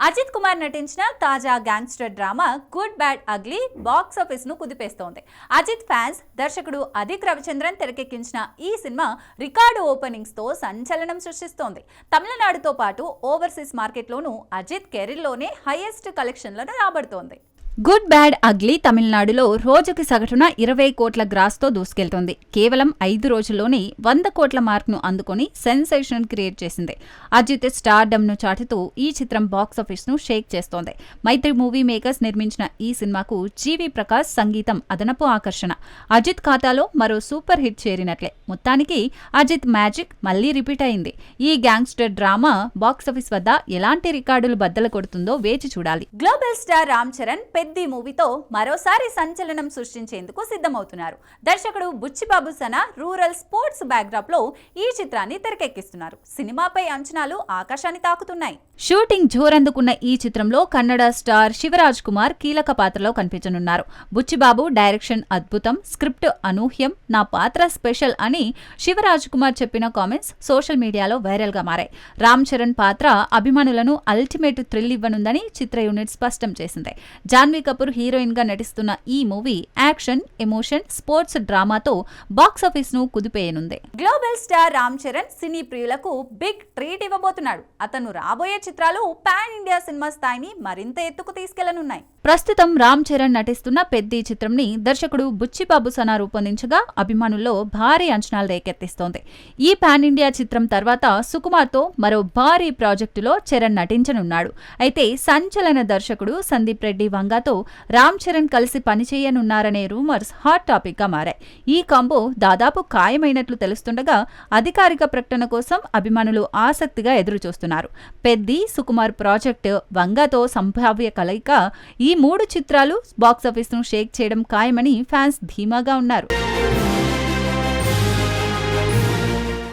అజిత్ కుమార్ నటించిన తాజా gangster drama good bad ugly box office ను కుదిపేస్తోంది. అజిత్ ఫ్యాన్స్ దర్శకుడు అదిక్ రవిచంద్రన్ తెరకెక్కించిన ఈ సినిమా రికార్డు ఓపెనింగ్స్ తో సంచలనం సృష్టిస్తోంది. తమిళనాడుతో పాటు ఓవర్సీస్ మార్కెట్లోనూ అజిత్ కెరీర్లోనే హైయెస్ట్ కలెక్షన్లను రాబడుతోంది. గుడ్ బ్యాడ్ అగ్లీ తమిళనాడులో రోజుకి సగటున 20 కోట్ల గ్రాస్తో దూసుకెళ్తోంది. కేవలం 5 రోజుల్లోనే 100 కోట్ల మార్క్ను అందుకొని సెన్సేషన్ క్రియేట్ చేసింది. అజిత్ స్టార్డమ్ను చాటుతూ ఈ చిత్రం బాక్సాఫీస్ను షేక్ చేస్తోంది. మైత్రి మూవీ మేకర్స్ నిర్మించిన ఈ సినిమాకు జీవి ప్రకాష్ సంగీతం అదనపు ఆకర్షణ. అజిత్ ఖాతాలో మరో సూపర్ హిట్ చేరినట్లే. మొత్తానికి అజిత్ మ్యాజిక్ మళ్లీ రిపీట్ అయింది. ఈ గ్యాంగ్స్టర్ డ్రామా బాక్సాఫీస్ వద్ద ఎలాంటి రికార్డులు బద్దలు కొడుతుందో వేచి చూడాలి. గ్లోబల్ స్టార్ రామ్ చరణ్ పెద్ది మూవీతో మరోసారి సంచలనం సృష్టించేందుకు సిద్ధమవుతున్నారు. దర్శకుడు Buchibabu Sana rural sports backdrop లో ఈ చిత్రాన్ని తెరకెక్కిస్తున్నారు. సినిమాపై అంచనాలు ఆకాశాన్ని తాకుతున్నాయి. షూటింగ్ జోరందుకున్న ఈ చిత్రంలో కన్నడ స్టార్ శివరాజ్ కుమార్ కీలక పాత్రలో కనిపించనున్నారు. బుచ్చిబాబు డైరెక్షన్ అద్భుతం, స్క్రిప్ట్ అనూహ్యం, నా పాత్ర స్పెషల్ అని శివరాజ్ కుమార్ చెప్పిన కామెంట్స్ సోషల్ మీడియాలో వైరల్ గా మారాయి. రామ్ చరణ్ పాత్ర అభిమానులను అల్టిమేట్ థ్రిల్ ఇవ్వనుందని చిత్ర యూనిట్ స్పష్టం చేసింది. జాన్వీ కపూర్ హీరోయిన్ గా నటిస్తున్న ఈ మూవీ యాక్షన్, ఎమోషన్, స్పోర్ట్స్ డ్రామాతో బాక్సాఫీస్ ను కుదిపేయనుంది. గ్లోబల్ స్టార్ రామ్ చరణ్ సినీ ప్రియులకు బిగ్ ట్రీట్ ఇవ్వబోతున్నాడు. అతను రాబోయే చిత్రాలు పాన్ ఇండియా సినిమా స్థాయిని మరింత ఎత్తుకు తీసుకెళ్లనున్నాయి. ప్రస్తుతం రామ్ చరణ్ నటిస్తున్న పెద్ది చిత్రంని దర్శకుడు బుచ్చిబాబు సనా రూపొందించగా అభిమానుల్లో భారీ అంచనాలు రేకెత్తిస్తోంది. ఈ పాన్ ఇండియా చిత్రం తర్వాత సుకుమార్తో మరో భారీ ప్రాజెక్టులో చరణ్ నటించనున్నాడు. అయితే సంచలన దర్శకుడు సందీప్ రెడ్డి వంగాతో రామ్ చరణ్ కలిసి పనిచేయనున్నారనే రూమర్స్ హాట్ టాపిక్ గా మారాయి. ఈ కాంబో దాదాపు ఖాయమైనట్లు తెలుస్తుండగా అధికారిక ప్రకటన కోసం అభిమానులు ఆసక్తిగా ఎదురుచూస్తున్నారు. పెద్ది, సుకుమార్ ప్రాజెక్టు వంగాతో సంభావ్య కలయిక. ఈ 3 చిత్రాలు బాక్సాఫీస్ ను షేక్ చేయడం ఖాయమని ఫ్యాన్స్ ధీమాగా ఉన్నారు.